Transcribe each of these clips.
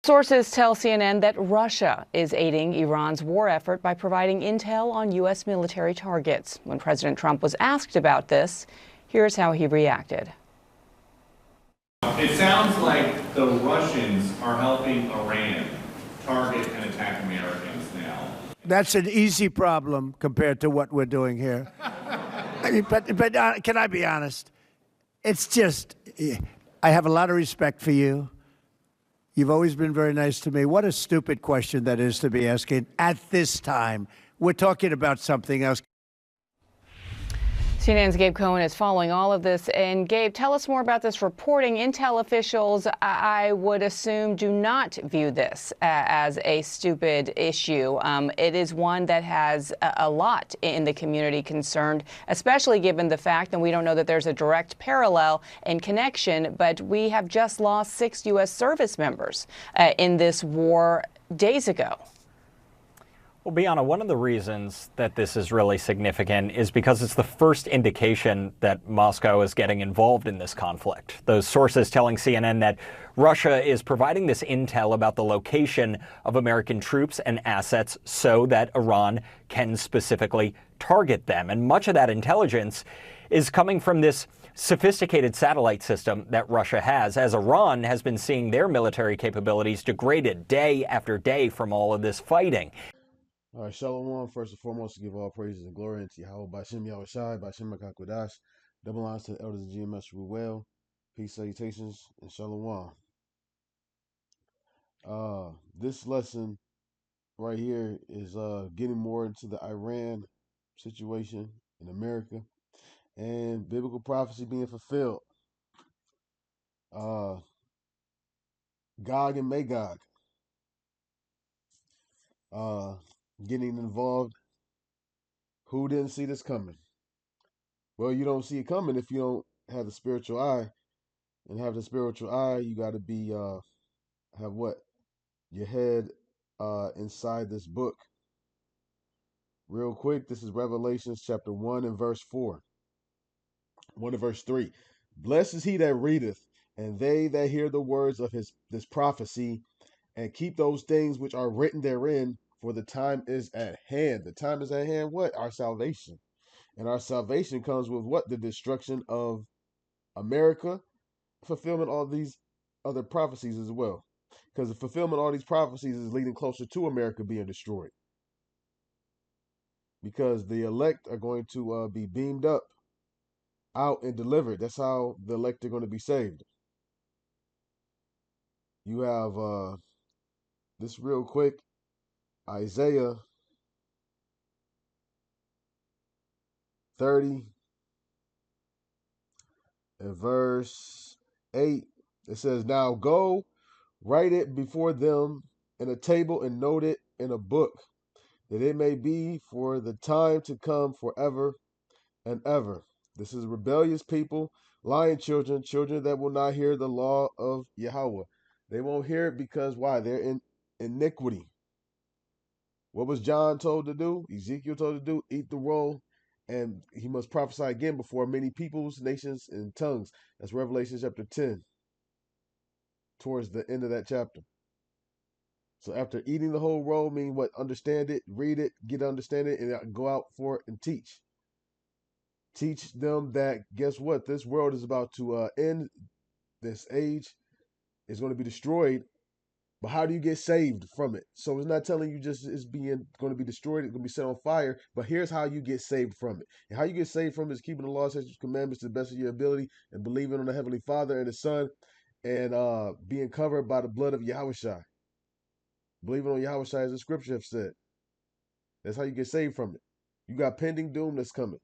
Sources tell CNN that Russia is aiding Iran's war effort by providing intel on U.S. military targets. When President Trump was asked about this, here's how he reacted. It sounds like the Russians are helping Iran target and attack Americans now. That's an easy problem compared to what we're doing here. I mean, but can I be honest? It's just, I have a lot of respect for you. You've always been very nice to me. What a stupid question that is to be asking at this time. We're talking about something else. CNN's Gabe Cohen is following all of this. And Gabe, tell us more about this reporting. Intel officials, I would assume, do not view this as a stupid issue. It is one that has a lot in the community concerned, especially given the fact, and we don't know that there's a direct parallel and connection, but we have just lost 6 U.S. service members in this war days ago. Well, Bianna, one of the reasons that this is really significant is because it's the first indication that Moscow is getting involved in this conflict. Those sources telling CNN that Russia is providing this intel about the location of American troops and assets so that Iran can specifically target them. And much of that intelligence is coming from this sophisticated satellite system that Russia has, as Iran has been seeing their military capabilities degraded day after day from all of this fighting. All right, Shalom. First and foremost, to give all praises and glory unto Yahweh, Bashem Yahushai, Bashem Makakodash. Double lines to the elders of GMS Ruel. Peace, salutations, and Shalom. This lesson right here is getting more into the Iran situation in America and biblical prophecy being fulfilled. Gog and Magog. Getting involved. Who didn't see this coming? Well, you don't see it coming if you don't have the spiritual eye. And have the spiritual eye, you got to be have what? Your head inside this book. Real quick, this is Revelations chapter 1 and verse 4. 1 and verse 3. Blessed is he that readeth, and they that hear the words of this prophecy, and keep those things which are written therein, for the time is at hand. The time is at hand, what? Our salvation. And our salvation comes with what? The destruction of America, fulfillment of all these other prophecies as well. Because the fulfillment of all these prophecies is leading closer to America being destroyed. Because the elect are going to be beamed up, out, and delivered. That's how the elect are going to be saved. You have this real quick. Isaiah 30 and verse 8. It says, now go, write it before them in a table and note it in a book, that it may be for the time to come forever and ever. This is rebellious people, lying children, children that will not hear the law of Yahweh. They won't hear it because why? They're in iniquity. What was John told to do? Ezekiel told to do? Eat the roll, and he must prophesy again before many peoples, nations, and tongues. That's Revelation chapter 10, towards the end of that chapter. So after eating the whole roll, mean what? Understand it, read it, get to understand it, and go out for it and teach. Teach them that, guess what? This world is about to end. This age is going to be destroyed. But how do you get saved from it? So it's not telling you just it's going to be destroyed, it's going to be set on fire. But here's how you get saved from it. And how you get saved from it is keeping the law, statutes, commandments to the best of your ability, and believing on the Heavenly Father and the Son, and being covered by the blood of Yahushua. Believing on Yahushua, as the scripture have said. That's how you get saved from it. You got pending doom that's coming.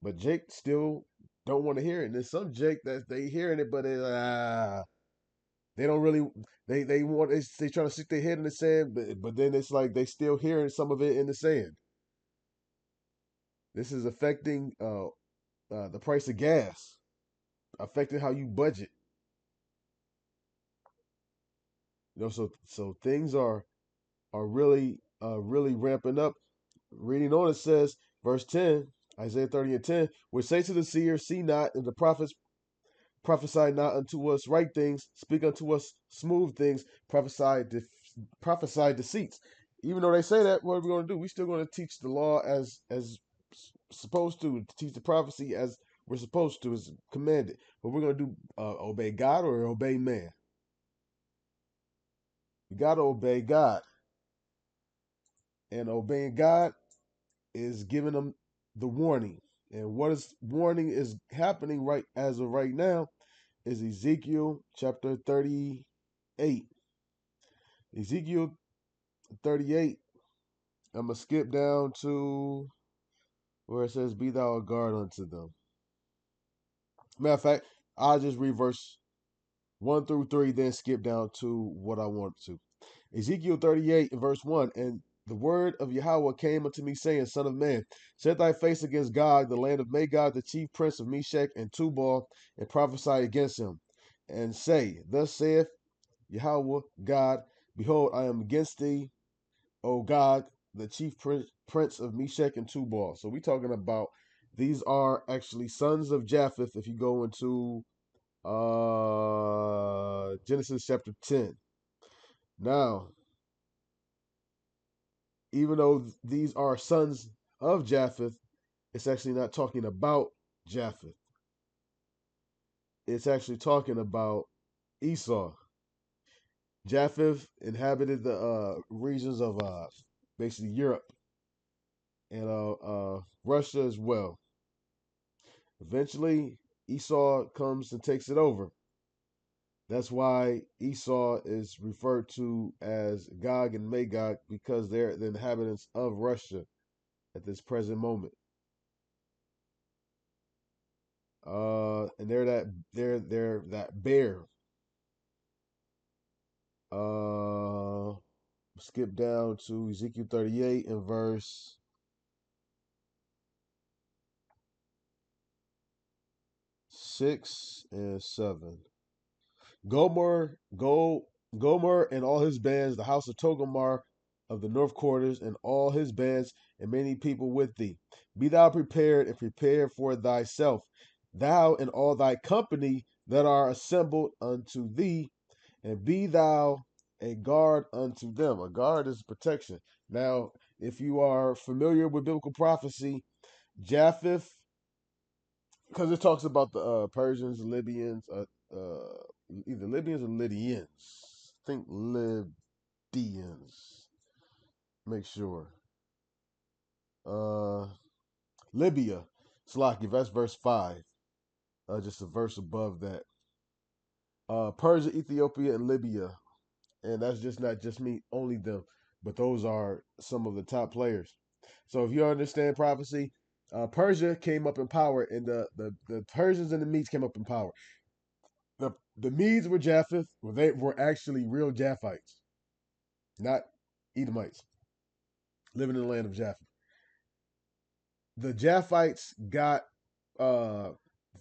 But Jake still don't want to hear it. And there's some Jake that they hearing it, but they don't really. They trying to stick their head in the sand, but then it's like they still hearing some of it in the sand. This is affecting the price of gas, affecting how you budget. You know, so things are really ramping up. Reading on, it says, verse 10, Isaiah 30 and 10, which say to the seer, see not, and the prophets Prophesy not unto us right things, speak unto us smooth things, prophesy deceits. Even though they say that, what are we going to do? We're still going to teach the law as supposed to teach the prophecy as we're supposed to, as commanded. But we're going to do obey God or obey man. We got to obey God. And obeying God is giving them the warning. And what is warning is happening right as of right now is Ezekiel chapter 38. Ezekiel 38. I'm going to skip down to where it says, be thou a guard unto them. Matter of fact, I'll just read verse 1 through 3, then skip down to what I want to. Ezekiel 38 and verse 1, and the word of Yahweh came unto me, saying, Son of man, set thy face against Gog, the land of Magog, the chief prince of Meshech and Tubal, and prophesy against him, and say, Thus saith Yahweh God, behold, I am against thee, O Gog, the chief prince of Meshech and Tubal. So we're talking about, these are actually sons of Japheth, if you go into Genesis chapter 10. Now, even though these are sons of Japheth, it's actually not talking about Japheth. It's actually talking about Esau. Japheth inhabited the regions of basically Europe and Russia as well. Eventually, Esau comes and takes it over. That's why Esau is referred to as Gog and Magog, because they're the inhabitants of Russia at this present moment. And they're that bear. Skip down to Ezekiel 38 and verse 6 and 7. Gomer and all his bands, the house of Togomar of the north quarters, and all his bands, and many people with thee. Be thou prepared, and prepare for thyself, thou and all thy company that are assembled unto thee, and be thou a guard unto them. A guard is protection. Now, if you are familiar with biblical prophecy, Japheth, because it talks about the Persians, Libyans, either Libyans or Lydians. I think Lydians. Make sure. Libya. Slaki, that's verse 5. Just a verse above that. Persia, Ethiopia, and Libya. And that's just not just me, only them. But those are some of the top players. So if you understand prophecy, Persia came up in power, and the Persians and the Medes came up in power. The Medes were Japheth, they were actually real Japhites, not Edomites, living in the land of Japheth. The Japhites got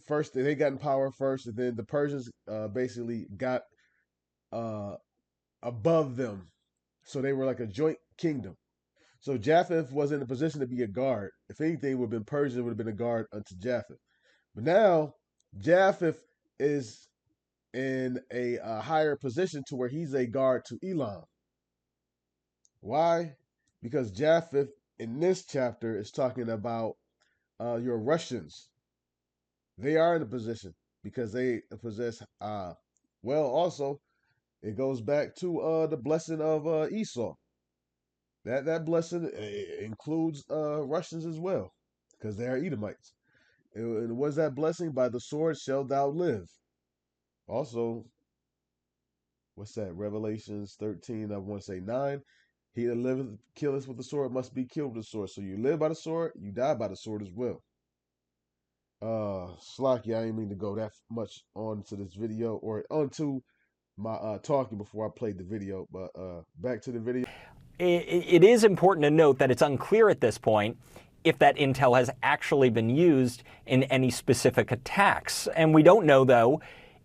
first, they got in power first, and then the Persians basically got above them. So they were like a joint kingdom. So Japheth was in a position to be a guard. If anything, it would have been Persia, would have been a guard unto Japheth. But now Japheth is in a higher position to where he's a guard to Elam. Why? Because Japheth in this chapter is talking about your Russians. They are in a position because they possess, also it goes back to the blessing of Esau. That blessing includes Russians as well, because they are Edomites. And what is that blessing? By the sword shalt thou live. Also, what's that? Revelations 13, I want to say 9. He that liveth, killeth with the sword must be killed with the sword. So you live by the sword, you die by the sword as well. Slocky, I didn't mean to go that much onto this video or onto my talking before I played the video, but back to the video. It is important to note that it's unclear at this point if that intel has actually been used in any specific attacks. And we don't know, though,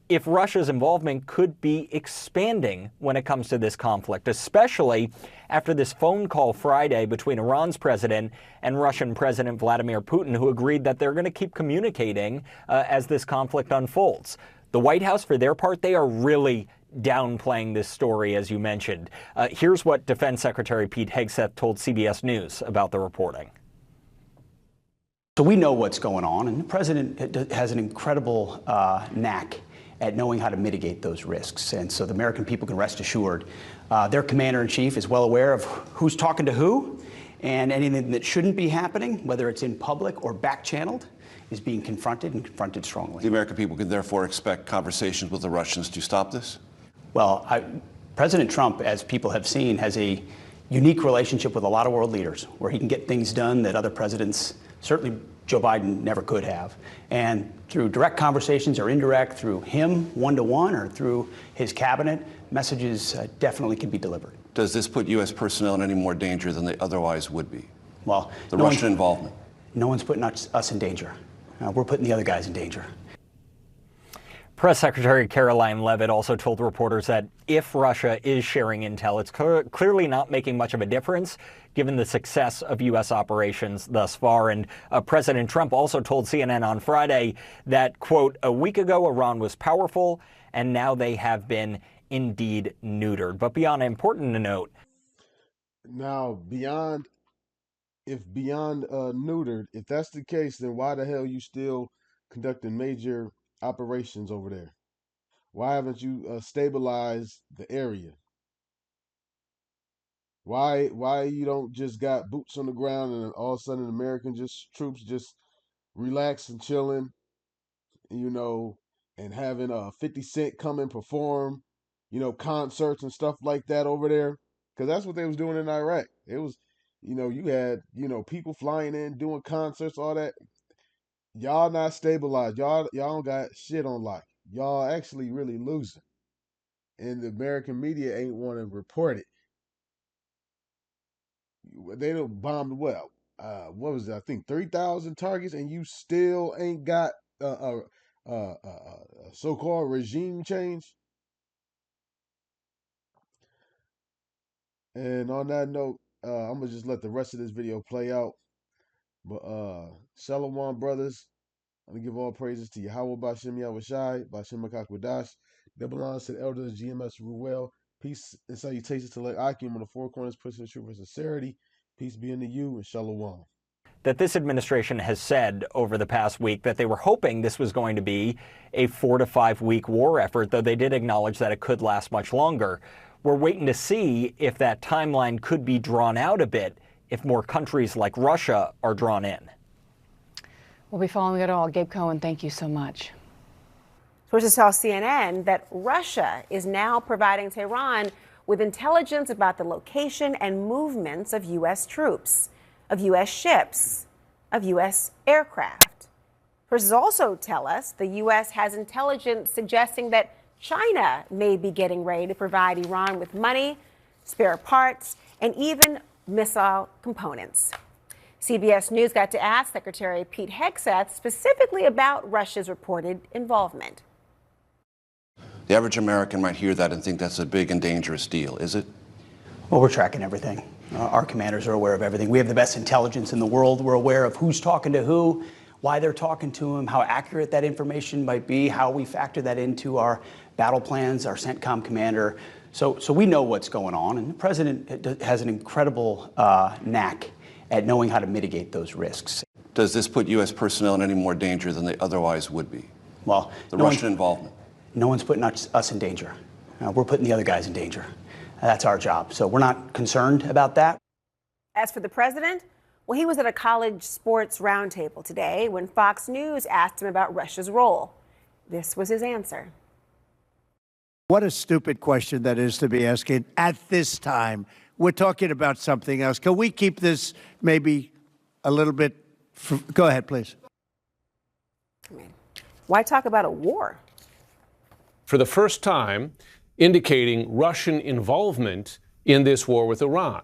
if Russia's involvement could be expanding when it comes to this conflict, especially after this phone call Friday between Iran's president and Russian President Vladimir Putin, who agreed that they're going to keep communicating as this conflict unfolds. The White House, for their part, they are really downplaying this story, as you mentioned. Here's what Defense Secretary Pete Hegseth told CBS News about the reporting. So we know what's going on, and the president has an incredible knack at knowing how to mitigate those risks. And so the American people can rest assured their commander-in-chief is well aware of who's talking to who, and anything that shouldn't be happening, whether it's in public or back-channeled, is being confronted and confronted strongly. The American people can therefore expect conversations with the Russians to stop this? Well, President Trump, as people have seen, has a unique relationship with a lot of world leaders where he can get things done that other presidents, certainly Joe Biden, never could have. And through direct conversations or indirect, through him one-to-one or through his cabinet, messages definitely can be delivered. Does this put U.S. personnel in any more danger than they otherwise would be? Well, the Russian involvement. No one's putting us in danger. We're putting the other guys in danger. Press Secretary Caroline Leavitt also told reporters that if Russia is sharing intel, it's clearly not making much of a difference given the success of U.S. operations thus far. And President Trump also told CNN on Friday that, quote, a week ago Iran was powerful and now they have been indeed neutered. But beyond important to note. Now, beyond neutered, if that's the case, then why the hell you still conducting major operations over there? Why haven't you stabilized the area? Why you don't just got boots on the ground and all of a sudden American troops just relax and chilling, and having 50 Cent come and perform, concerts and stuff like that over there? Because that's what they was doing in Iraq. It was, you had, people flying in, doing concerts, all that. Y'all not stabilized. Y'all don't got shit on lock. Y'all actually really losing. And the American media ain't want to report it. They done bombed what was it? I think 3,000 targets, and you still ain't got a so-called regime change. And on that note, I'm gonna just let the rest of this video play out. But Shalom, brothers, I'm gonna give all praises to Yahweh Bashem Yahushai, Bashem Makakwadash, Debalon to the elders, GMS Ruel. Peace and salutations to Lek Akim on the four corners, pushing the truth and sincerity. Peace be unto you and Shalom. That this administration has said over the past week that they were hoping this was going to be a 4 to 5 week war effort, though they did acknowledge that it could last much longer. We're waiting to see if that timeline could be drawn out a bit if more countries like Russia are drawn in. We'll be following it all. Gabe Cohen, thank you so much. Sources tell CNN that Russia is now providing Tehran with intelligence about the location and movements of U.S. troops, of U.S. ships, of U.S. aircraft. Sources also tell us the U.S. has intelligence suggesting that China may be getting ready to provide Iran with money, spare parts, and even missile components. CBS News got to ask Secretary Pete Hegseth specifically about Russia's reported involvement. The average American might hear that and think that's a big and dangerous deal, is it? Well, we're tracking everything. Our commanders are aware of everything. We have the best intelligence in the world. We're aware of who's talking to who, why they're talking to them, how accurate that information might be, how we factor that into our battle plans, our CENTCOM commander. So we know what's going on, and the president has an incredible knack at knowing how to mitigate those risks. Does this put U.S. personnel in any more danger than they otherwise would be? Well, the Russian involvement. No one's putting us in danger. We're putting the other guys in danger. That's our job. So we're not concerned about that. As for the president, well, he was at a college sports roundtable today when Fox News asked him about Russia's role. This was his answer. What a stupid question that is to be asking at this time. We're talking about something else. Can we keep this maybe a little bit? Go ahead, please. Why talk about a war? For the first time, indicating Russian involvement in this war with Iran.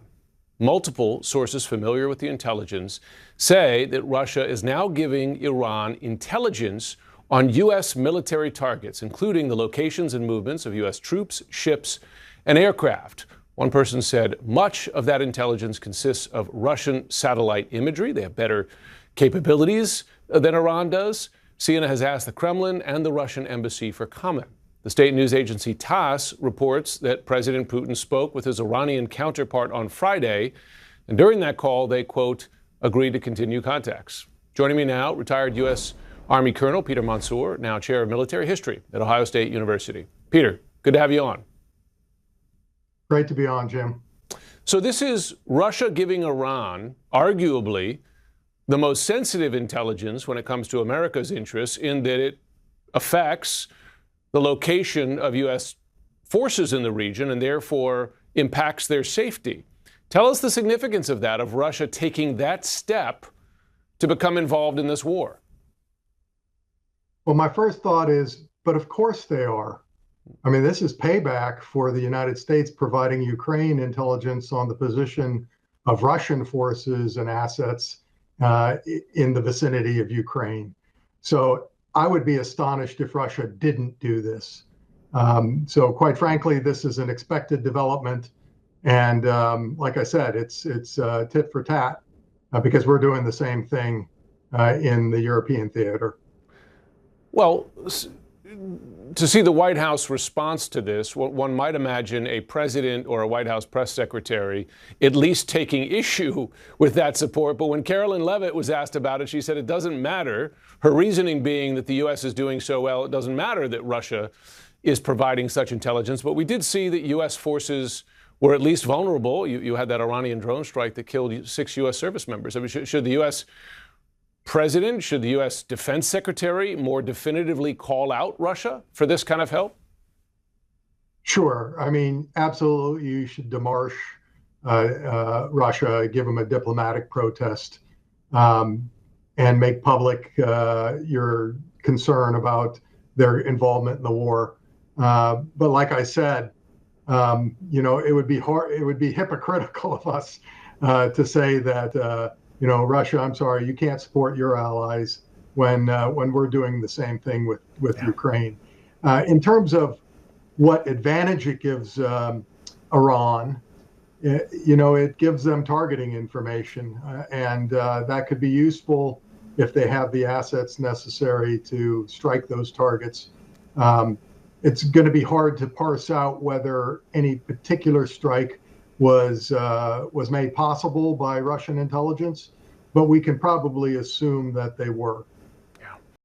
Multiple sources familiar with the intelligence say that Russia is now giving Iran intelligence on U.S. military targets, including the locations and movements of U.S. troops, ships, and aircraft. One person said much of that intelligence consists of Russian satellite imagery. They have better capabilities than Iran does. CNN has asked the Kremlin and the Russian embassy for comment. The state news agency TASS reports that President Putin spoke with his Iranian counterpart on Friday, and during that call, they, quote, agreed to continue contacts. Joining me now, retired U.S. Army Colonel Peter Mansour, now chair of military history at Ohio State University. Peter, good to have you on. Great to be on, Jim. So this is Russia giving Iran, arguably, the most sensitive intelligence when it comes to America's interests, in that it affects the location of U.S. forces in the region and therefore impacts their safety. Tell us the significance of that, of Russia taking that step to become involved in this war. Well, my first thought is, but of course they are. I mean, this is payback for the United States providing Ukraine intelligence on the position of Russian forces and assets in the vicinity of Ukraine. So I would be astonished if Russia didn't do this. So quite frankly, this is an expected development. And like I said, it's tit for tat because we're doing the same thing in the European theater. Well, to see the White House response to this, one might imagine a president or a White House press secretary at least taking issue with that support. But when Carolyn Levitt was asked about it, she said it doesn't matter. Her reasoning being that the U.S. is doing so well, it doesn't matter that Russia is providing such intelligence. But we did see that U.S. forces were at least vulnerable. You had that Iranian drone strike that killed 6 U.S. service members. I mean, should the U.S. President, should the U.S. Defense Secretary more definitively call out Russia for this kind of help? Sure. I mean, absolutely, you should demarche Russia, give them a diplomatic protest, and make public your concern about their involvement in the war. But like I said, it would be hard. It would be hypocritical of us to say that. Russia, I'm sorry, you can't support your allies when we're doing the same thing with Ukraine. In terms of what advantage it gives Iran, it gives them targeting information, and that could be useful if they have the assets necessary to strike those targets. It's going to be hard to parse out whether any particular strike was made possible by Russian intelligence, but we can probably assume that they were.